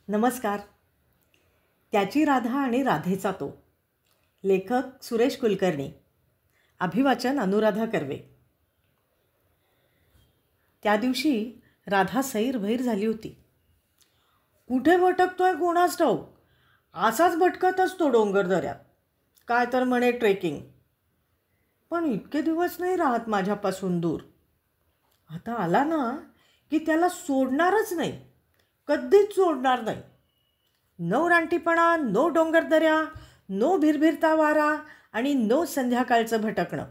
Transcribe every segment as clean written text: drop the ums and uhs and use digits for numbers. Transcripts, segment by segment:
नमस्कार. त्याची राधा आणि राधेचा तो. लेखक सुरेश कुलकर्णी. अभिवाचन अनुराधा कर्वे. त्या दिवशी राधा सैरभैर झाली होती. कुठे भटकतोय कोणास ठाऊक, असाच भटकत असतो डोंगर दऱ्यात, काय तर म्हणे ट्रेकिंग. पण इतके दिवस नाही राहत माझ्यापासून दूर. आता आला ना की त्याला सोडणारच नाही, कधीच सोडणार नाही. नो रानटीपणा, नो डोंगरदऱ्या, नो भिरभिरता वारा आणि नो संध्याकाळचं भटकणं.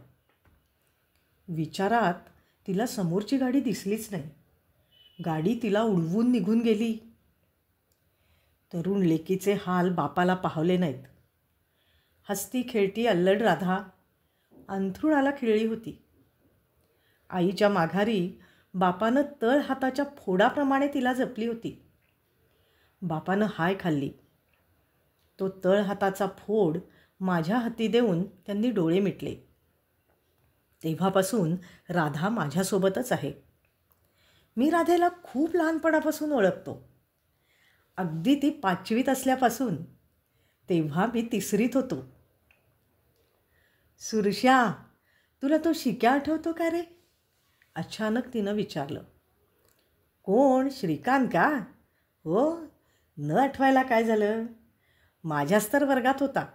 विचारात तिला समोरची गाडी दिसलीच नाही. गाडी तिला उडवून निघून गेली. तरुण लेकीचे हाल बापाला पाहवले नाहीत. हसती खेळती अल्लड राधा अंथरुणाला खिळली होती. आईच्या माघारी बापानं तळ हाताच्या फोडाप्रमाणे तिला जपली होती. बापानं हाय खाल्ली. तो तळ हाताचा फोड माझ्या हाती देऊन त्यांनी डोळे मिटले. तेव्हापासून राधा माझ्यासोबतच आहे. मी राधेला खूप लहानपणापासून ओळखतो. अगदी ती 5वीत असल्यापासून. तेव्हा मी 3रीत होतो. सुरश्या, तुला तो शिक्या आठवतो का रे? अचानक तिनं विचारलं. कोण, श्रीकांत का? हो, न आठवायला काय झालं, माझ्याच तर वर्गात होता.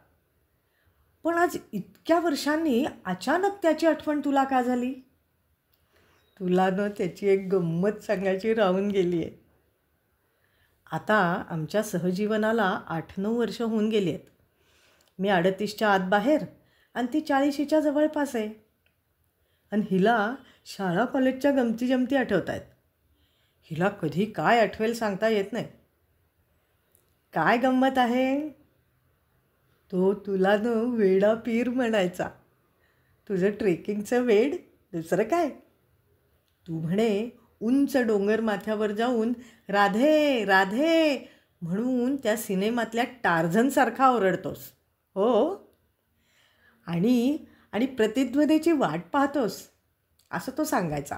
पण आज इतक्या वर्षांनी अचानक त्याची आठवण तुला का झाली? तुला न त्याची एक गंमत सांगायची राहून गेली आहे. आता आमच्या सहजीवनाला 8-9 वर्ष होऊन गेली आहेत. मी 38च्या आत बाहेर आणि ती 40च्या जवळपास आहे. आणि हिला शाळा कॉलेजच्या गमती जमती आठवत आहेत. हिला कधी काय आठवेल सांगता येत नाही. काय गंमत आहे? तो तुला न वेडा पीर म्हणायचा. तुझं ट्रेकिंगचं वेड, दुसरं काय. तू म्हणे उंच डोंगर माथ्यावर जाऊन राधे राधे म्हणून त्या सिनेमातल्या टार्झनसारखा ओरडतोस. हो, आणि प्रतिध्वनीची वाट पाहतोस, असं तो सांगायचा.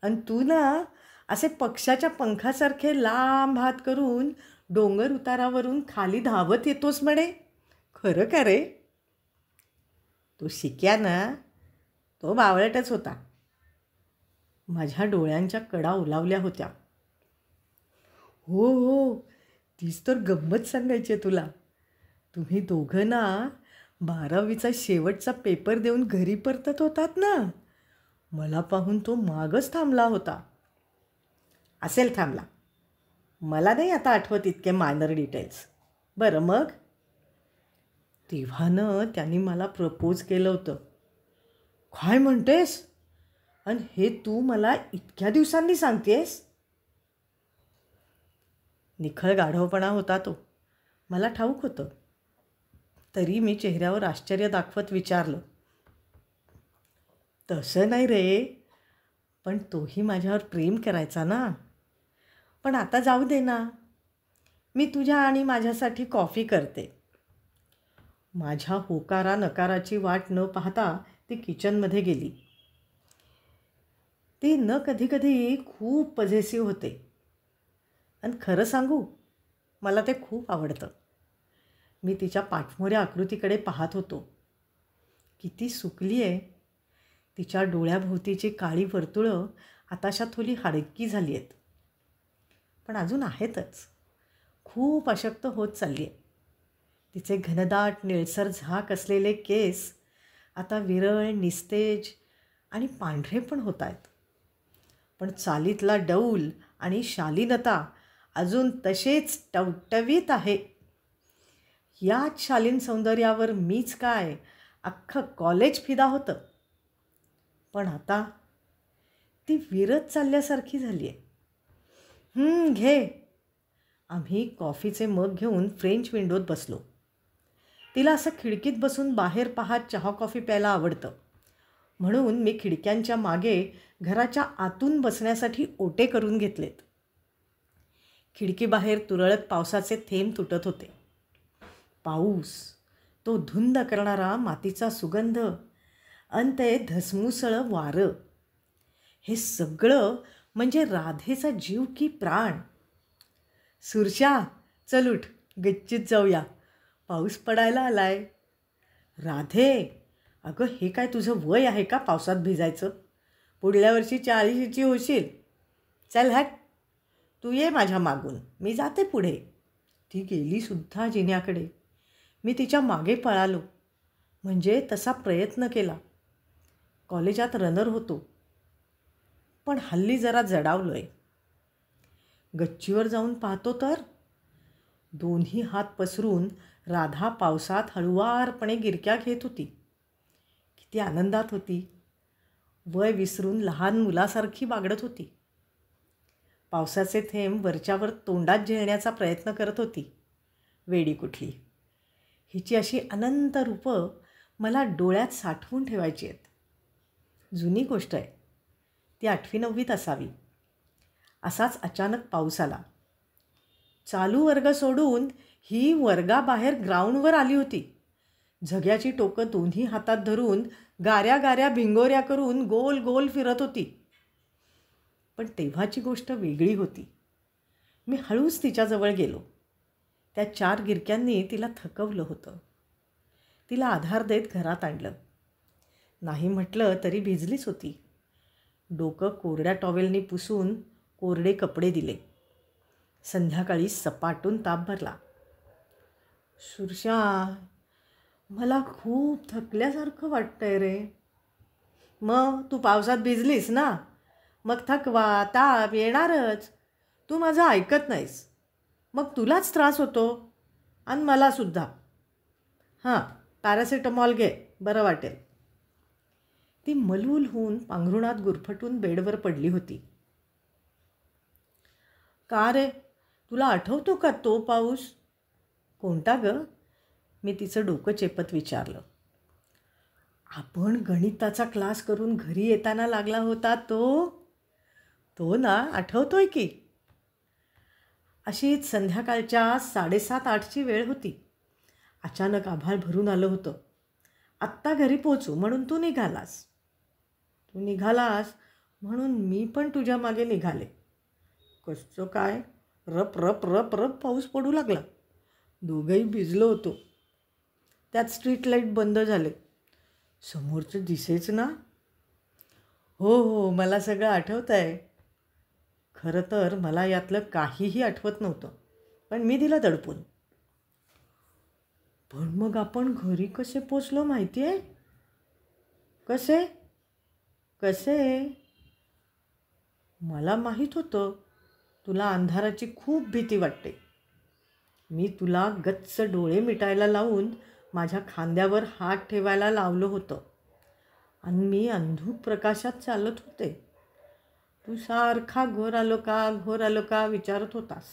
आणि तू ना असे पक्षाच्या पंखासारखे लांब हात करून डोंगर उतारावरून खाली धावत येतोस म्हणे. खरं का रे? तो शिक्या ना, तो बावळटच होता. माझ्या डोळ्यांच्या कडा ओलावल्या होत्या. हो हो, तीच तर गंमत सांगायची आहे तुला. तुम्ही दोघं ना 12वीचा शेवटचा पेपर देऊन घरी परतत होतात ना, मला पाहून तो मागच थांबला होता. असेल थांबला, मला नाही आता आठवत इतके मायनर डिटेल्स. बरं मग? तेव्हानं त्यांनी मला प्रपोज केलं होतं. काय म्हणतेस? आणि हे तू मला इतक्या दिवसांनी सांगतेस? निखळ गाढवपणा होता तो, मला ठाऊक होतं. तरी मी चेहऱ्यावर आश्चर्य दाखवत विचारलं. तसं नाही रे, पण तोही माझ्यावर प्रेम करायचा ना. पण आता जाऊ दे ना, मी तुझ्या आणि माझ्यासाठी कॉफी करते. माझ्या होकारा नकाराची वाट न पाहता ती किचनमध्ये गेली. ती न कधी खूप पझेसिव्ह होते. आणि खरं सांगू, मला ते खूप आवडतं. मी तिच्या पाठमोऱ्या आकृतीकडे पाहत होतो. किती सुकली आहे. तिच्या डोळ्याभोवतीची काळी वर्तुळं आताशा थोडी हाडकी झाली आहेत. पण अजून आहेतच. खूप अशक्त होत चालली आहे. तिचे घनदाट निळसर झाक असलेले केस आता विरळ, निस्तेज आणि पांढरे पण होत आहेत. पण चालीतला डौल आणि शालीनता अजून तसेच टवटवीत आहे. याच शालीन सौंदर्यावर मीच काय, अख्खं कॉलेज फिदा होतं. पण आता ती विरत चालल्यासारखी झाली आहे. घे. आम्ही कॉफीचे मग घेऊन फ्रेंच विंडोत बसलो. तिला असं खिडकीत बसून बाहेर पाहत चहा कॉफी प्यायला आवडतं. म्हणून मी खिडक्यांच्या मागे घराच्या आतून बसण्यासाठी ओटे करून घेतलेत. खिडकीबाहेर तुरळक पावसाचे थेंब तुटत होते. पाऊस, तो धुंद करणारा मातीचा सुगंध, अन ते धसमुसळ वारं, हे सगळं म्हणजे राधेचा जीव की प्राण. सुरशा, चल उठ, गच्चीत जाऊया, पाऊस पडायला आलाय. राधे, अगं हे काय तुझं वय आहे का पावसात भिजायचं? पुढल्या वर्षी 40ची होशील. चल हट, तू ये माझ्या मागून, मी जाते पुढे. ती गेलीसुद्धा जिन्याकडे. मी तिच्या मागे पळालो, म्हणजे तसा प्रयत्न केला. कॉलेजात रनर होतो, पण हल्ली जरा जडावलो आहे. गच्चीवर जाऊन पाहतो तर दोन्ही हात पसरून राधा पावसात हळुवारपणे गिरक्या घेत होती. किती आनंदात होती. वय विसरून लहान मुलासारखी बागडत होती. पावसाचे थेंब वरच्यावर तोंडात झेलण्याचा प्रयत्न करत होती. वेडी कुठली. हिची अशी अनंत रूपं मला डोळ्यात साठवून ठेवायची आहेत. जुनी गोष्ट आहे. ती 8वी-9वीत असावी. असाच अचानक पाऊस आला. चालू वर्ग सोडून ही वर्गाबाहेर ग्राउंडवर आली होती. झग्याची टोकं दोन्ही हातात धरून गाऱ्या गाऱ्या भिंगोऱ्या करून गोल गोल फिरत होती. पण तेव्हाची गोष्ट वेगळी होती. मी हळूच तिच्याजवळ गेलो. त्या 4 गिरक्यांनी तिला थकवलं होतं. तिला आधार देत घरात आणलं. नाही म्हटलं तरी भिजलीच होती. डोकं कोरड्या टॉवेलनी पुसून कोरडे कपडे दिले. संध्याकाळी सपाटून ताप भरला. सुरशा, मला खूप थकल्यासारखं वाटतंय रे. मग तू पावसात भिजलीस ना, मग थकवा ताप येणारच. तू माझं ऐकत नाहीस. मग तुलाच त्रास होतो आणि मलासुद्धा. हां, पॅरासिटामॉल घे, बरं वाटेल. ती मलूल होऊन पांघरुणात गुरफटून बेडवर पडली होती. का रे, तुला आठवतो का तो पाऊस? कोणता गं? मी तिचं डोकं चेपत विचारलं. आपण गणिताचा क्लास करून घरी येताना लागला होता तो. तो ना, आठवतोय की. अशीच संध्याकाळच्या 7:30-8ची वेळ होती. अचानक आभाळ भरून आलं होतं. आत्ता घरी पोचू म्हणून तू निघालास. तू निघालास म्हणून मी पण तुझ्या मागे निघाले. कसं काय, रप रप रप रप पाऊस पडू लागला. दोघंही भिजलो होतो. त्यात स्ट्रीट लाईट बंद झाले. समोरचं दिसेच ना. हो हो, मला सगळं आठवत आहे. खरं तर मला यातलं काहीही आठवत नव्हतं, पण मी दिलं दडपून. पण मग आपण घरी कसे पोचलो माहिती आहे? कसे कसे मला माहीत होतं तुला अंधाराची खूप भीती वाटते. मी तुला गच्च डोळे मिटायला लावून माझ्या खांद्यावर हात ठेवायला लावलं होतं आणि मी अंधूक प्रकाशात चालत होते. तू सारखा घोर आलो का घोर आलो का विचारत होतास.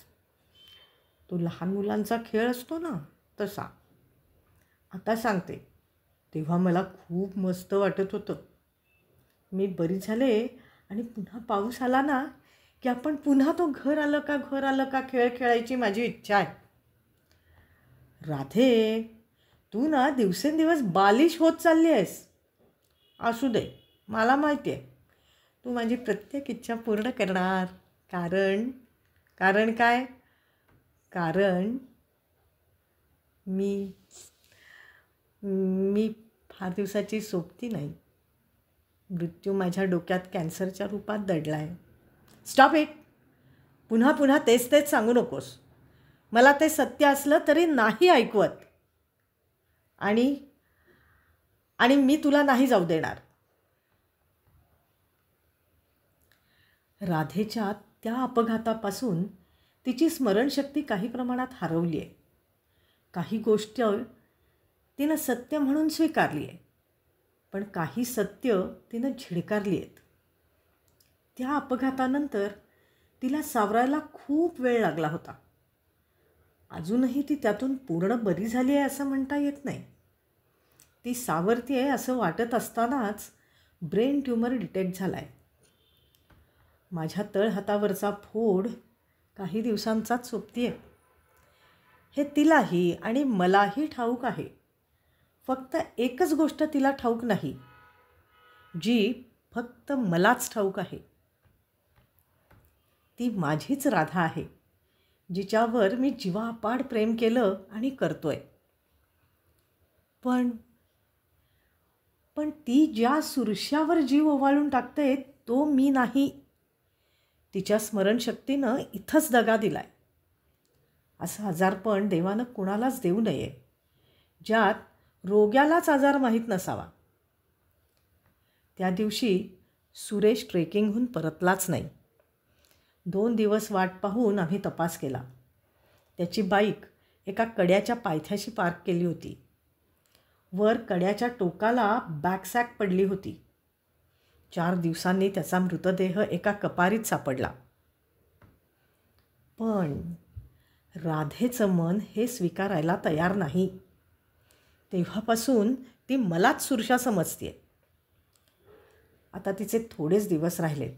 तो लहान मुलांचा खेळ असतो ना, तसा. आता सांगते, तेव्हा मला खूप मस्त वाटत होतं. मी बरी झाले आणि पुन्हा पाऊस आला ना की आपण पुन्हा तो घर आलं का घर आलं का खेळ खेळायची माझी इच्छा आहे. राधे, तू ना दिवसेंदिवस बालिश होत चालली आहेस. असू दे, मला माहिती आहे तू माझी प्रत्येक इच्छा पूर्ण करणार. कारण काय? कारण मी फार दिवसाची सोबती नाही. मृत्यू माझ्या डोक्यात कॅन्सरच्या रूपात दडला आहे. Stop it. पुन्हा पुन्हा तेच तेच सांगू नकोस. मला ते सत्य असलं तरी नाही ऐकवत. आणि मी तुला नाही जाऊ देणार. राधेच्या त्या अपघातापासून तिची स्मरणशक्ती काही प्रमाणात हरवली आहे. काही गोष्ट तिनं सत्य म्हणून स्वीकारली आहे, पण काही सत्य तिनं झिडकारली आहेत. त्या अपघातानंतर तिला सावरायला खूप वेळ लागला होता. अजूनही ती त्यातून पूर्ण बरी झाली आहे असं म्हणता येत नाही. ती सावरती आहे असं वाटत असतानाच ब्रेन ट्यूमर डिटेक्ट झाला आहे. माझ्या तळहातावरचा फोड काही दिवसांचाच सोबती आहे. हे तिलाही आणि मलाही ठाऊक आहे. फक्त एकच गोष्ट तिला ठाऊक नाही, जी फक्त मलाच ठाऊक आहे. ती माझीच राधा आहे. जिच्यावर मी जीवापाड प्रेम केलं आणि करतोय. पण पण ती ज्या सुरश्यावर जीव ओवाळून टाकते तो मी नाही. तिच्या स्मरणशक्तीनं इथंच दगा दिलाय. असं आजारपण देवानं कुणालाच देऊ नये, ज्यात रोग्यालाच आजार माहीत नसावा. त्या दिवशी सुरेश ट्रेकिंगहून परतलाच नाही. 2 दिवस वाट पाहून आम्ही तपास केला. त्याची बाईक एका कड्याच्या पायथ्याशी पार्क केली होती. वर कड्याच्या टोकाला बॅकसॅक पडली होती. 4 दिवसांनी त्याचा मृतदेह एका कपारीत सापडला. पण राधेचं मन हे स्वीकारायला तयार नाही. तेव्हापासून ती मलाच सुरशा समजते. आता तिचे थोडेच दिवस राहिलेत.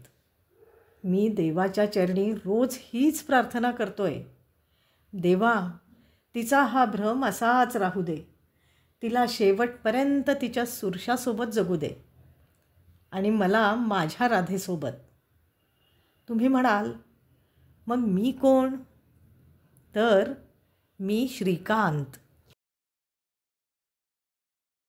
मी देवाच्या चरणी रोज हीच प्रार्थना करतोय. देवा, तिचा हा भ्रम असाच राहू दे. तिला शेवटपर्यंत तिच्या सुरशासोबत जगू दे आणि मला माझ्या राधेसोबत. तुम्ही म्हणाल, मग मी कोण? तर मी श्रीकांत.